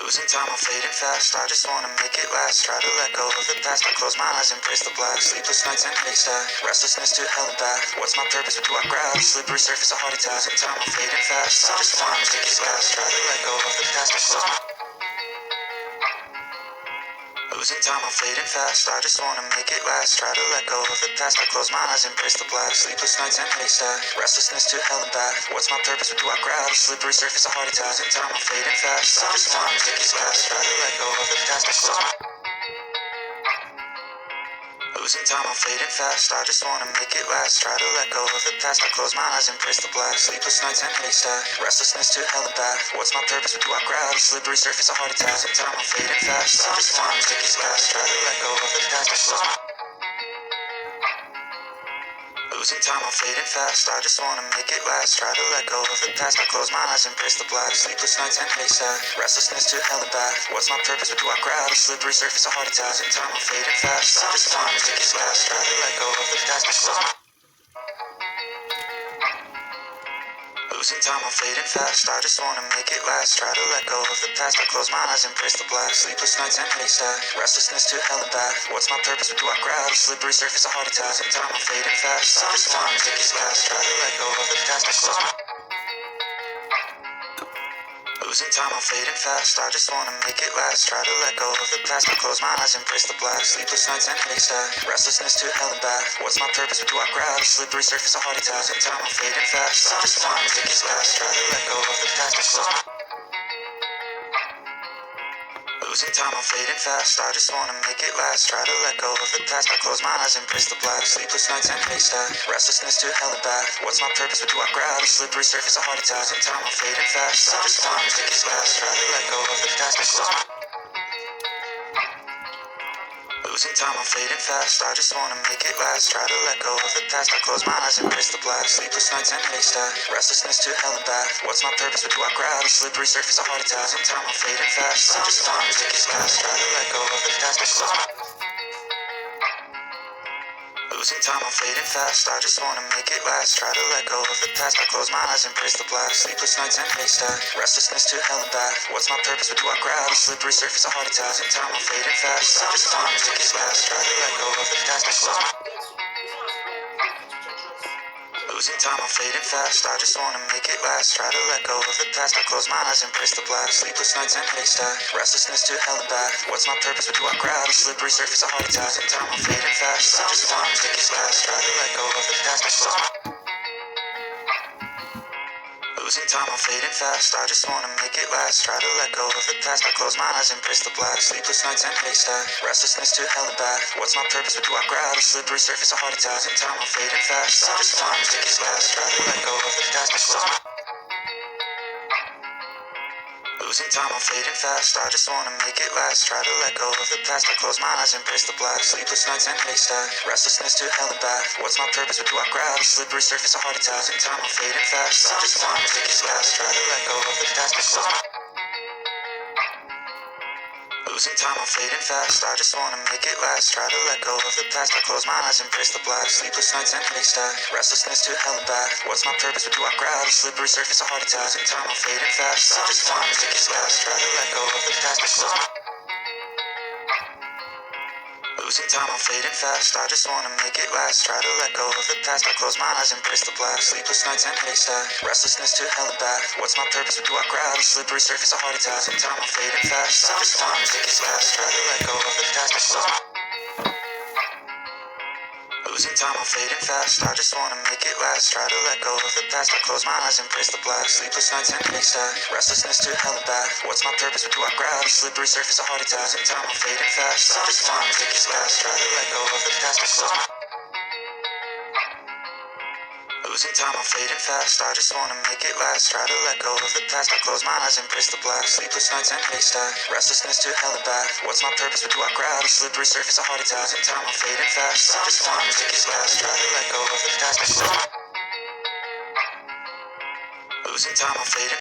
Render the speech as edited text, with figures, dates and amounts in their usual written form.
Losing time, I'm fading fast. I just wanna make it last. Try to let go of the past. I close my eyes, embrace the blast. Sleepless nights and haystack. Restlessness to hell and back. What's my purpose? What do I grab? Slippery surface, a heart attack. Losing time, I'm fading fast. I just wanna make it last. Try to let go of the past. I close my Losing time, I'm fading fast. I just wanna make it last. Try to let go of the past. I close my eyes, embrace the blast. Sleepless nights and haystack. Restlessness to hell and back. What's my purpose? What do I grab? Slippery surface, a heart attack. Losing time, I'm fading fast. I just wanna make it last. Try to let go of the past. I close my Losing time, I'm fading fast. I just wanna make it last. Try to let go of the past. I close my eyes, embrace the blast. Sleepless nights and haystack. Restlessness to hell and back. What's my purpose? What do I grab? Slippery surface, a heart attack. Losing time, I'm fading fast. I just wanna make it last. Try to let go of the past. I close my Losing time, I'm fading fast. I just wanna make it last. Try to let go of the past. I close my eyes, embrace the blast. Sleepless nights and haystack. Restlessness to hell and back. What's my purpose? What do I grab? Slippery surface, a heart attack. Losing time, I'm fading fast. I just wanna make it last. Try to let go of the past. I close my Losing time, I'm fading fast. I just wanna make it last. Try to let go of the past. I close my eyes, embrace the blast. Sleepless nights and haystack. Restlessness to hell and back. What's my purpose? What do I grab? Slippery surface, a heart attack. Losing time, I'm fading fast. I just wanna make it last. Try to let go of the past. I close my Losing time, I'm fading fast. I just wanna make it last. Try to let go of the past. I close my eyes, embrace the blast. Sleepless nights and haystack. Restlessness to hell and back. What's my purpose? What do I grab? Slippery surface, a heart attack. Losing time, I'm fading fast. I just wanna make it last. Try to let go of the past. I close my Losing time, I'm fading fast. I just wanna make it last. Try to let go of the past. I close my eyes, embrace the blast. Sleepless nights and haystack. Restlessness to hell and back. What's my purpose? What do I grab? Slippery surface, a heart attack. Losing time, I'm fading fast. I just wanna make it last. Try to let go of the past. I close my Losing time, I'm fading fast. I just wanna make it last. Try to let go of the past. I close my eyes, embrace the blast. Sleepless nights and haystack. Restlessness to hell and back. What's my purpose? What do I grab? Slippery surface, a heart attack. Losing time, I'm fading fast. I just wanna make it last. Try to let go of the past. I close my Losing time, I'm fading fast. I just wanna make it last. Try to let go of the past. I close my eyes, embrace the blast. Sleepless nights and haystack. Restlessness to hell and back. What's my purpose? What do I grab? Slippery surface, a heart attack. Losing time, I'm fading fast. I just wanna make it last. Try to let go of the past. I close my Losing time, I'm fading fast. I just wanna make it last. Try to let go of the past. I close my eyes, embrace the blast. Sleepless nights and haystack. Restlessness to hell and back. What's my purpose? What do I grab? Slippery surface, a heart attack. Losing time, I'm fading fast. I just wanna make it last. Try to let go of the past. I close my Losing time, I'm fading fast. I just wanna make it last. Try to let go of the past. I close my eyes, embrace the blast. Sleepless nights and haystack. Restlessness to hell and back. What's my purpose? What do I grab? Slippery surface, a heart attack. Losing time, I'm fading fast. I just wanna make it last. Try to let go of the past. I close my Losing time, I'm fading fast. I just wanna make it last. Try to let go of the past. I close my eyes, embrace the blast. Sleepless nights and haystack. Restlessness to hell and back. What's my purpose? What do I grab? Slippery surface, a heart attack. Losing time, I'm fading fast. I just wanna make it last. Try to let go of the past. I close my Losing time, I'm fading fast. I just wanna make it last. Try to let go of the past. I close my eyes, embrace the blast. Sleepless nights and haystack. Restlessness to hell and back. What's my purpose? What do I grab? Slippery surface, a heart attack. Losing time, I'm fading fast. I just wanna make it last. Try to let go of the past. I close my Losing time, I'm fading fast. I just wanna make it last. Try to let go of the past. I close my eyes, embrace the blast. Sleepless nights and haystack. Restlessness to hell and back. What's my purpose? What do I grab? Slippery surface, a heart attack. Losing time, I'm fading fast. I just wanna make it last. Try to let go of the past. I close my Losing time, I'm fading fast. I just wanna make it last. Try to let go of the past. I close my eyes, embrace the blast. Sleepless nights and haystack. Restlessness to hell and back. What's my purpose? What do I grab? Slippery surface, a heart attack. Losing time, I'm fading fast. I just wanna make it last. Try to let go of the past. I close my Losing time, I'm fading fast. I just wanna make it last. Try to let go of the past. I close my eyes, embrace the blast. Sleepless nights and haystack. Restlessness to hell and back. What's my purpose? What do I grab? Slippery surface, a heart attack. Losing time, I'm fading fast. I just wanna make it last. Try to let go of the past. I close my Losing time, I'm fading